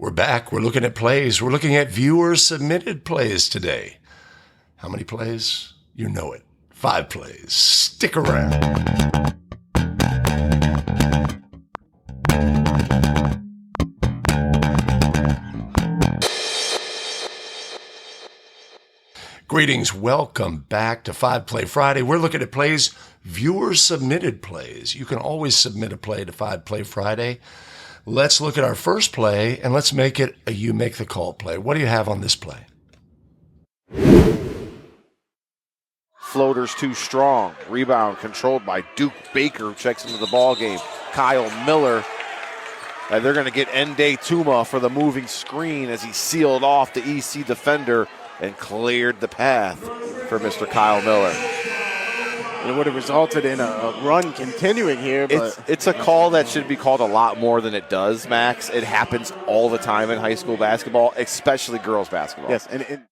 We're back. We're looking at plays. We're looking at viewer-submitted plays today. How many plays? You know it. 5 plays. Stick around. Greetings. Welcome back to 5 Play Friday. We're looking at plays, viewer-submitted plays. You can always submit a play to 5 Play Friday. Let's look at our first play, and let's make it a You Make the Call play. What do you have on this play? Floater's too strong. Rebound controlled by Duke Baker, checks into the ball game. Kyle Miller. And they're going to get Ende Tuma for the moving screen as he sealed off the EC defender and cleared the path for Mr. Kyle Miller. It would have resulted in a run continuing here. But It's a call that should be called a lot more than it does, Max. It happens all the time in high school basketball, especially girls basketball. yes, and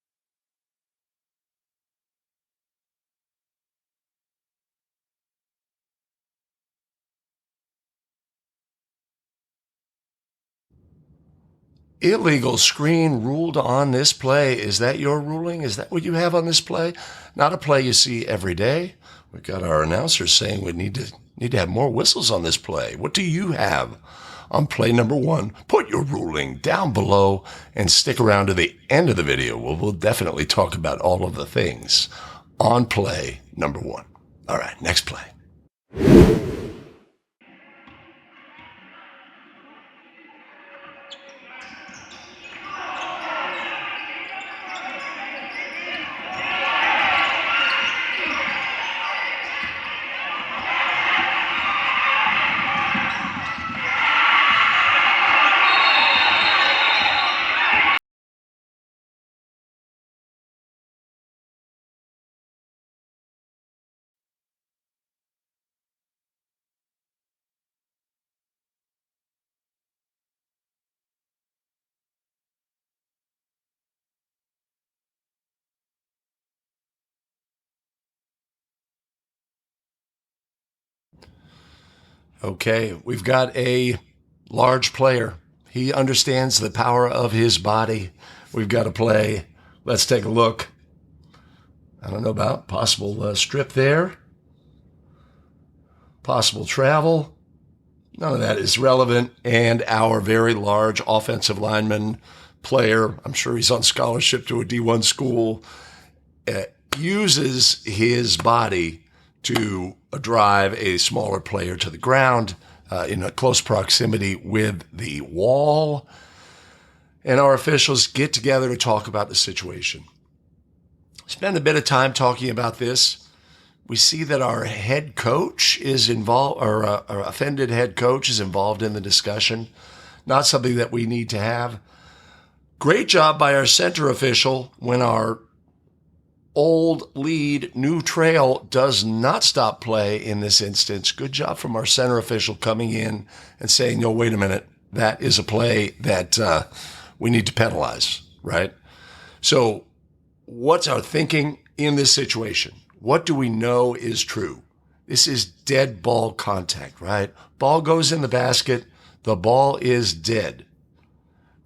Illegal screen ruled on this play. Is that your ruling? Is that what you have on this play? Not a play you see every day. We've got our announcers saying we need to have more whistles on this play. What do you have on play number 1? Put your ruling down below and stick around to the end of the video. We'll definitely talk about all of the things on play number 1. All right, next play. Okay, we've got a large player. He understands the power of his body. We've got a play. Let's take a look. I don't know about possible strip there. Possible travel. None of that is relevant. And our very large offensive lineman player, I'm sure he's on scholarship to a D1 school, uses his body to drive a smaller player to the ground in a close proximity with the wall. And our officials get together to talk about the situation. Spend a bit of time talking about this. We see that our head coach is involved, or our offended head coach is involved in the discussion. Not something that we need to have. Great job by our center official when our old lead, new trail does not stop play in this instance. Good job from our center official coming in and saying, no, wait a minute, that is a play that we need to penalize, right? So what's our thinking in this situation? What do we know is true? This is dead ball contact, right? Ball goes in the basket. The ball is dead,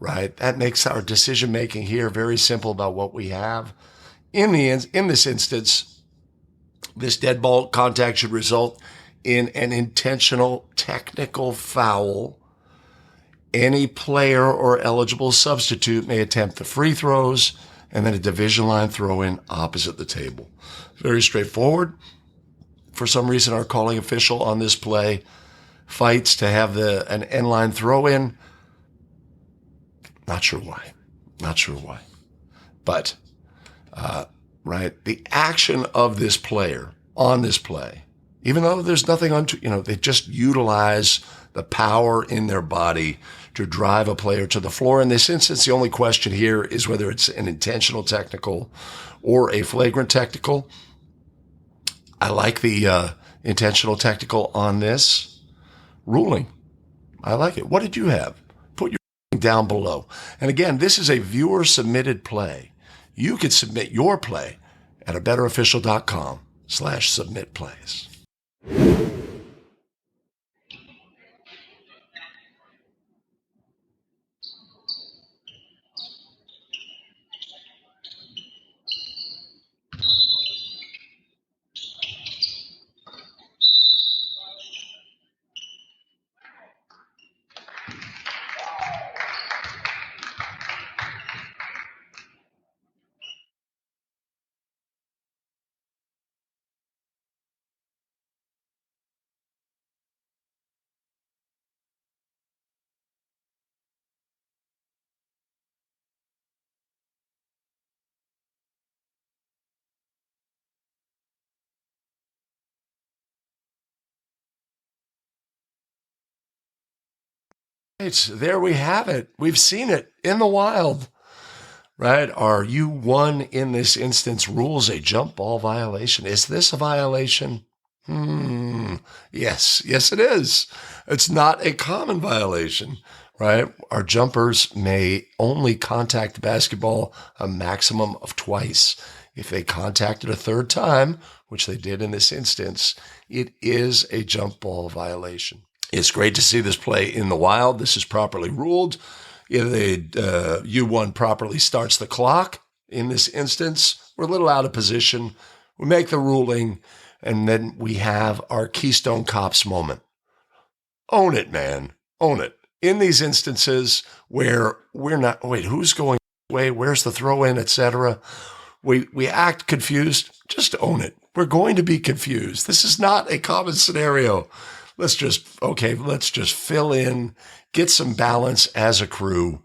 right? That makes our decision-making here very simple about what we have. In this instance, this dead ball contact should result in an intentional technical foul. Any player or eligible substitute may attempt the free throws and then a division line throw-in opposite the table. Very straightforward. For some reason, our calling official on this play fights to have an end line throw-in. Not sure why. But right, the action of this player on this play, even though there's nothing they just utilize the power in their body to drive a player to the floor. In this instance, the only question here is whether it's an intentional technical or a flagrant technical. I like the intentional technical on this ruling. I like it. What did you have? Put your down below. And again, this is a viewer-submitted play. You could submit your play at abetterofficial.com/submitplays. Right, there we have it. We've seen it in the wild. Right? Our U1 in this instance rules a jump ball violation. Is this a violation? Yes, it is. It's not a common violation, right? Our jumpers may only contact the basketball a maximum of twice. If they contact it a third time, which they did in this instance, it is a jump ball violation. It's great to see this play in the wild. This is properly ruled. If the U1 properly starts the clock in this instance, we're a little out of position. We make the ruling, and then we have our Keystone Cops moment. Own it, man. Own it. In these instances where we're not, wait, who's going away? Where's the throw in, etc.? We act confused. Just own it. We're going to be confused. This is not a common scenario. Let's just fill in, get some balance as a crew,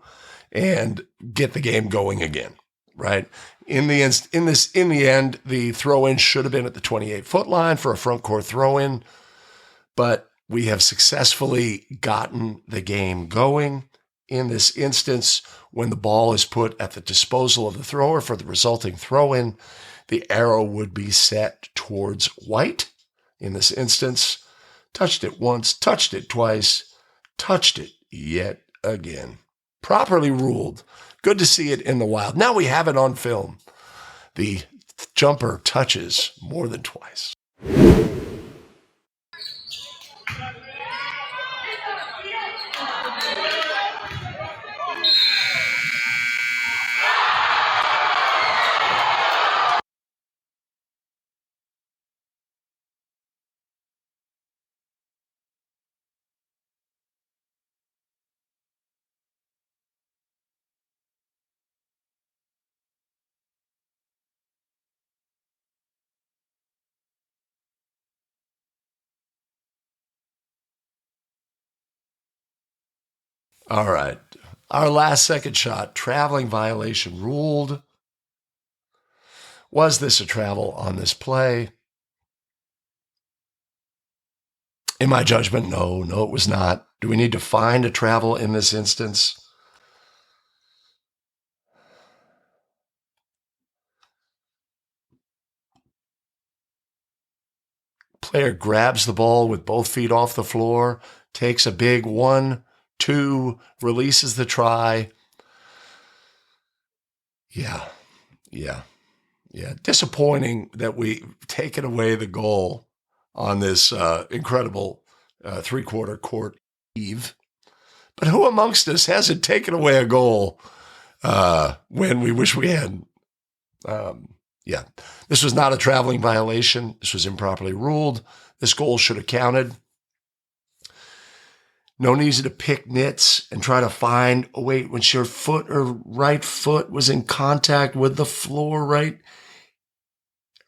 and get the game going again, right? In the end, the throw-in should have been at the 28-foot line for a front court throw-in, but we have successfully gotten the game going. In this instance, when the ball is put at the disposal of the thrower for the resulting throw-in, the arrow would be set towards white. In this instance, touched it once, touched it twice, touched it yet again. Properly ruled. Good to see it in the wild. Now we have it on film. The jumper touches more than twice. All right. Our last second shot, traveling violation ruled. Was this a travel on this play? In my judgment, no, it was not. Do we need to find a travel in this instance? Player grabs the ball with both feet off the floor, takes a big 1, 2, releases the try. Yeah. Disappointing that we've taken away the goal on this incredible three-quarter court eve. But who amongst us hasn't taken away a goal when we wish we hadn't? This was not a traveling violation. This was improperly ruled. This goal should have counted. No need to pick nits and try to find, when your foot or right foot was in contact with the floor, right?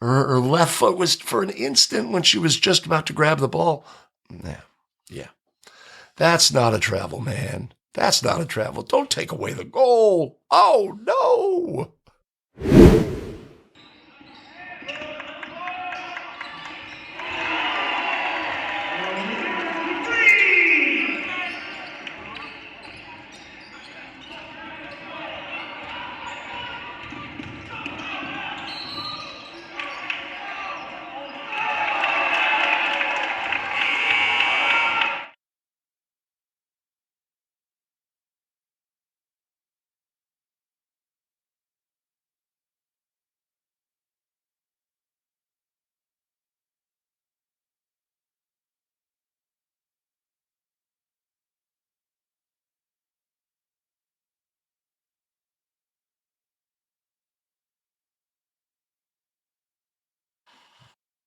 Her left foot was for an instant when she was just about to grab the ball. Yeah. That's not a travel, man. That's not a travel. Don't take away the goal. Oh, no.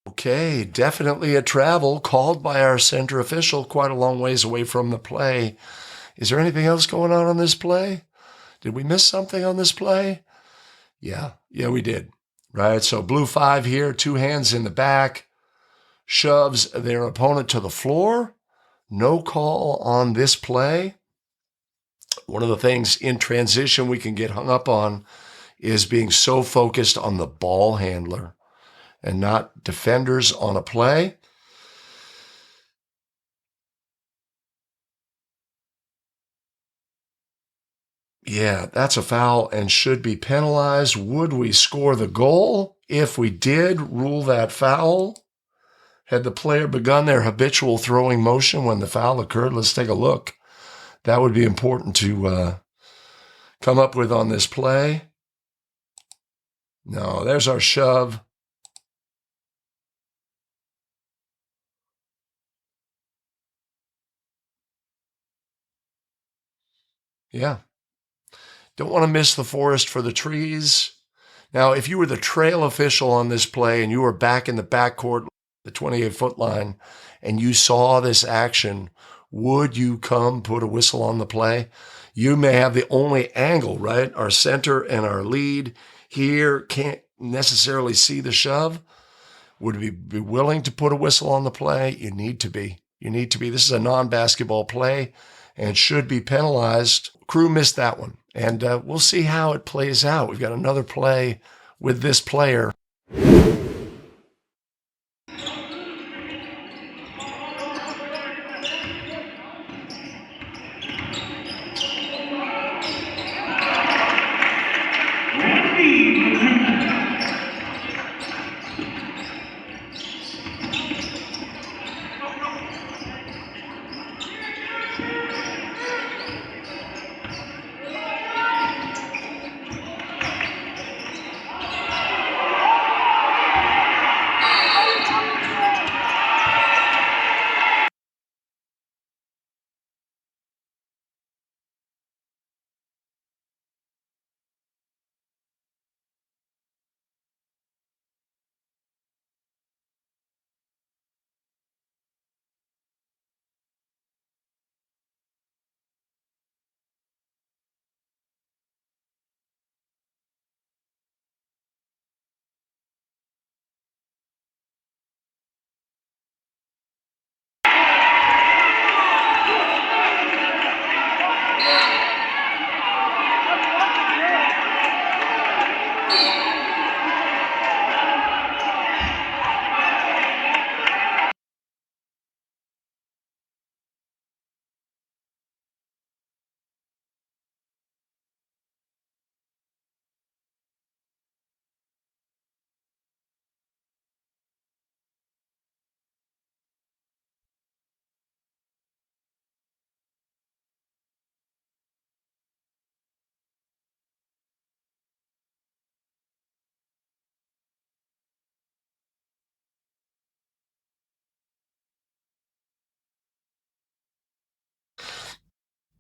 Okay, definitely a travel called by our center official quite a long ways away from the play. Is there anything else going on this play? Did we miss something on this play? Yeah, we did. Right, so blue 5 here, 2 hands in the back, shoves their opponent to the floor. No call on this play. One of the things in transition we can get hung up on is being so focused on the ball handler and not defenders on a play. Yeah, that's a foul and should be penalized. Would we score the goal if we did rule that foul? Had the player begun their habitual throwing motion when the foul occurred? Let's take a look. That would be important to come up with on this play. No, there's our shove. Yeah. Don't want to miss the forest for the trees. Now, if you were the trail official on this play and you were back in the backcourt, the 28-foot line, and you saw this action, would you come put a whistle on the play? You may have the only angle, right? Our center and our lead here can't necessarily see the shove. Would we be willing to put a whistle on the play? You need to be. You need to be. This is a non-basketball play and should be penalized. Crew missed that one. And we'll see how it plays out. We've got another play with this player.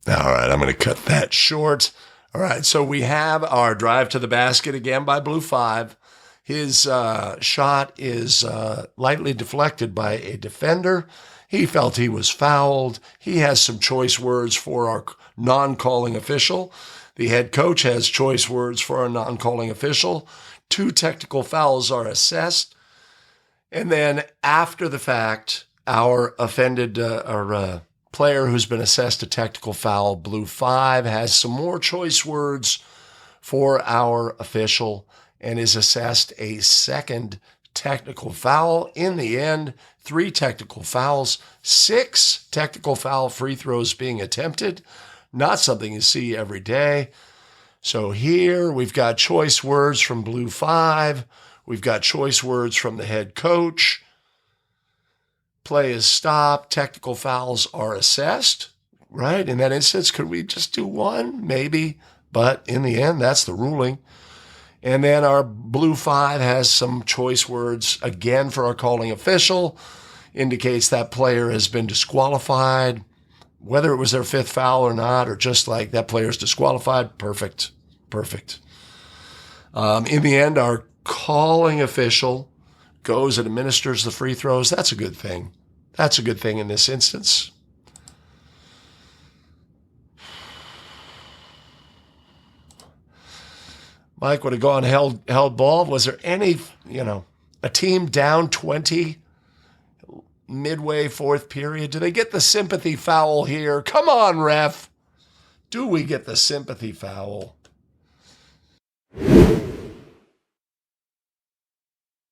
All right, I'm going to cut that short. All right, so we have our drive to the basket again by Blue 5. His shot is lightly deflected by a defender. He felt he was fouled. He has some choice words for our non-calling official. The head coach has choice words for our non-calling official. 2 technical fouls are assessed. And then after the fact, our offended player who's been assessed a technical foul, Blue 5, has some more choice words for our official and is assessed a second technical foul. In the end, 3 technical fouls, 6 technical foul free throws being attempted. Not something you see every day. So here we've got choice words from Blue 5. We've got choice words from the head coach. Play is stopped. Technical fouls are assessed, right? In that instance, could we just do 1? Maybe. But in the end, that's the ruling. And then our Blue 5 has some choice words again for our calling official. Indicates that player has been disqualified. Whether it was their 5th foul or not, or just like that player's disqualified, perfect. In the end, our calling official goes and administers the free throws. That's a good thing. That's a good thing in this instance. Mike would have gone held ball. Was there any, a team down 20 midway 4th period? Do they get the sympathy foul here? Come on, ref. Do we get the sympathy foul?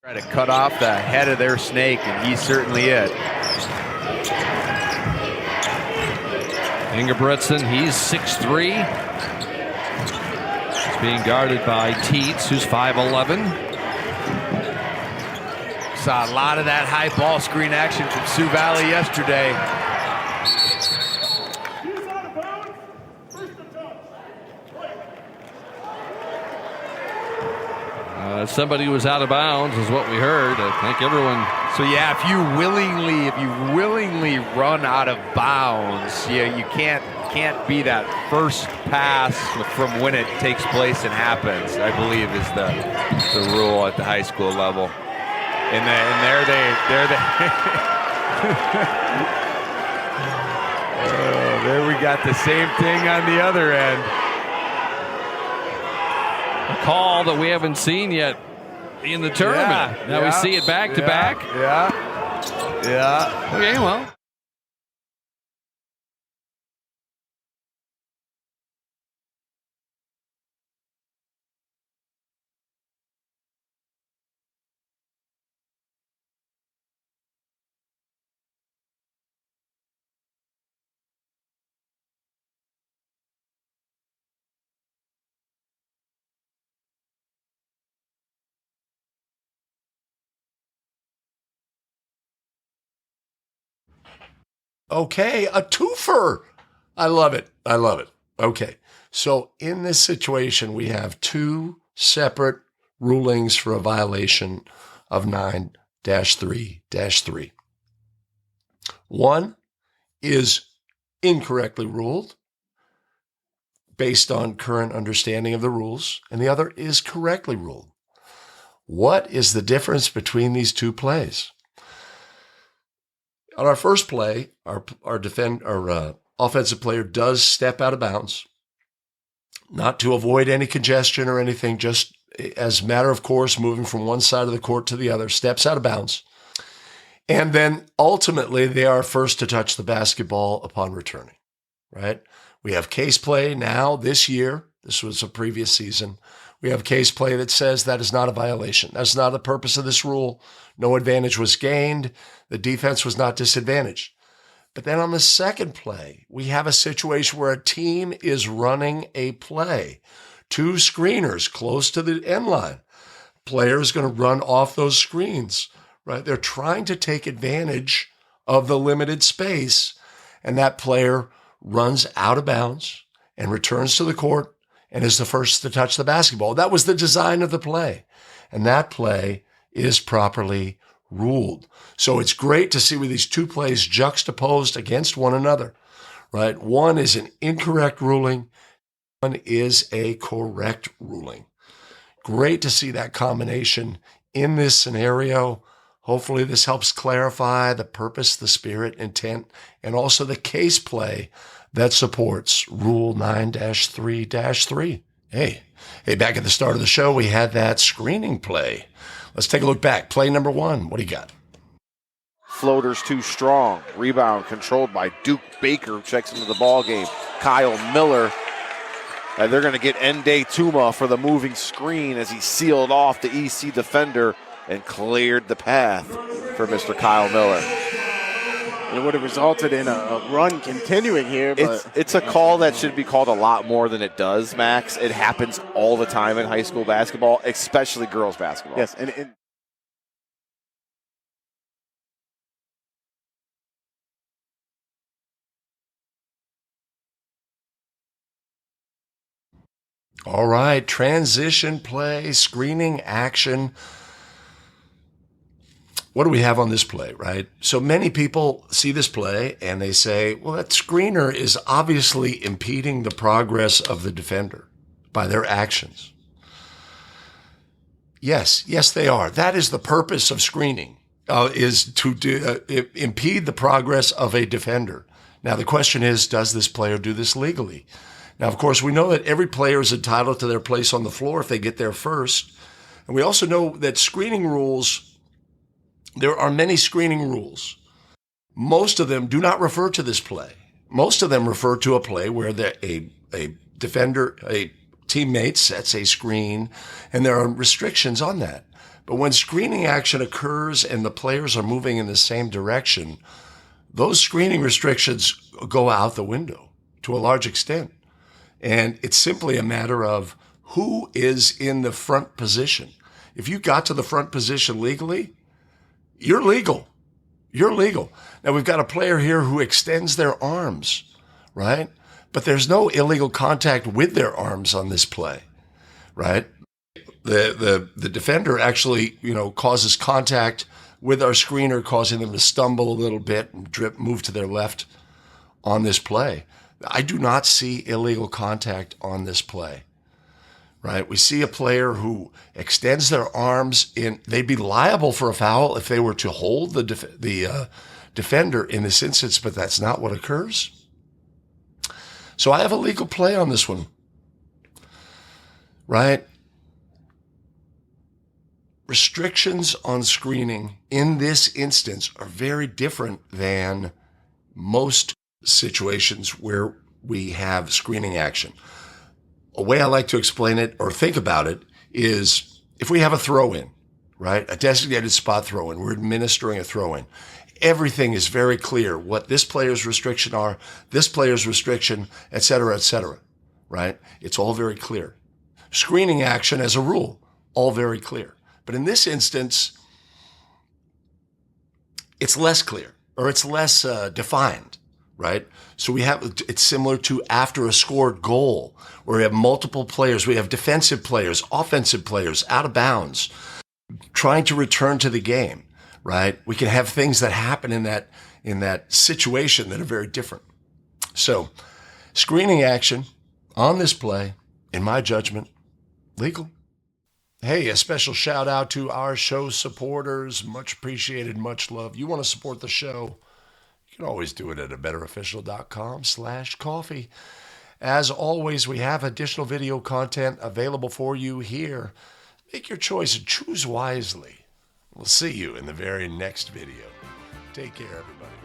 Try to cut off the head of their snake, and he certainly is. Ingebrigtsen, he's 6'3". being guarded by Teets, who's 5'11". Saw a lot of that high ball screen action from Sioux Valley yesterday. Somebody was out of bounds is what we heard. I think everyone. So yeah, if you willingly run out of bounds, yeah, you can't be that first pass from when it takes place and happens, I believe is the rule at the high school level. And there they oh, there we got the same thing on the other end. A call that we haven't seen yet in the tournament. Now we see it back to back. Yeah. Okay, well. Okay, a twofer. I love it. Okay, so in this situation, we have two separate rulings for a violation of 9-3-3. One is incorrectly ruled based on current understanding of the rules, and the other is correctly ruled. What is the difference between these two plays? On our first play, our offensive player does step out of bounds, not to avoid any congestion or anything, just as a matter of course, moving from one side of the court to the other, steps out of bounds. And then ultimately, they are first to touch the basketball upon returning, right? We have case play now this year. This was a previous season. We have case play that says that is not a violation. That's not the purpose of this rule. No advantage was gained. The defense was not disadvantaged. But then on the second play, we have a situation where a team is running a play. Two screeners close to the end line. Player is going to run off those screens, right? They're trying to take advantage of the limited space, and that player runs out of bounds and returns to the court and is the first to touch the basketball. That was the design of the play, and that play is properly ruled. So it's great to see with these two plays juxtaposed against one another, right? One is an incorrect ruling, one is a correct ruling. Great to see that combination in this scenario. Hopefully this helps clarify the purpose, the spirit, intent, and also the case play that supports Rule 9-3-3. Hey, back at the start of the show, we had that screening play. Let's take a look back. Play number one. What do you got? Floater's too strong. Rebound controlled by Duke Baker, who checks into the ball game. Kyle Miller. And they're going to get Nde Tuma for the moving screen as he sealed off the EC defender and cleared the path for Mr. Kyle Miller. It would have resulted in a run continuing here. But it's a call that should be called a lot more than it does, Max. It happens all the time in high school basketball, especially girls basketball. Yes, and All right, transition play, screening action. What do we have on this play, right? So many people see this play and they say, well, that screener is obviously impeding the progress of the defender by their actions. Yes, they are. That is the purpose of screening, is to impede the progress of a defender. Now, the question is, does this player do this legally? Now, of course, we know that every player is entitled to their place on the floor if they get there first. And we also know that screening rules, there are many screening rules. Most of them do not refer to this play. Most of them refer to a play where a defender, a teammate sets a screen, and there are restrictions on that. But when screening action occurs and the players are moving in the same direction, those screening restrictions go out the window to a large extent. And it's simply a matter of who is in the front position. If you got to the front position legally, you're legal. You're legal. Now, we've got a player here who extends their arms, right? But there's no illegal contact with their arms on this play, right? The defender actually, causes contact with our screener, causing them to stumble a little bit and move to their left on this play. I do not see illegal contact on this play, right? We see a player who extends their arms in. They'd be liable for a foul if they were to hold the defender in this instance, but that's not what occurs. So I have a legal play on this one, right? Restrictions on screening in this instance are very different than most situations where we have screening action. A way I like to explain it or think about it is if we have a throw-in, right? A designated spot throw-in, we're administering a throw-in. Everything is very clear what this player's restriction are, this player's restriction, et cetera, right? It's all very clear. Screening action as a rule, all very clear. But in this instance, it's less clear or it's less defined, right? So it's similar to after a scored goal where we have multiple players. We have defensive players, offensive players, out of bounds, trying to return to the game, right? We can have things that happen in that situation that are very different. So screening action on this play, in my judgment, legal. Hey, a special shout out to our show supporters. Much appreciated, much love. You want to support the show? You can always do it at abetterofficial.com/coffee. As always, we have additional video content available for you here. Make your choice and choose wisely. We'll see you in the very next video. Take care, everybody.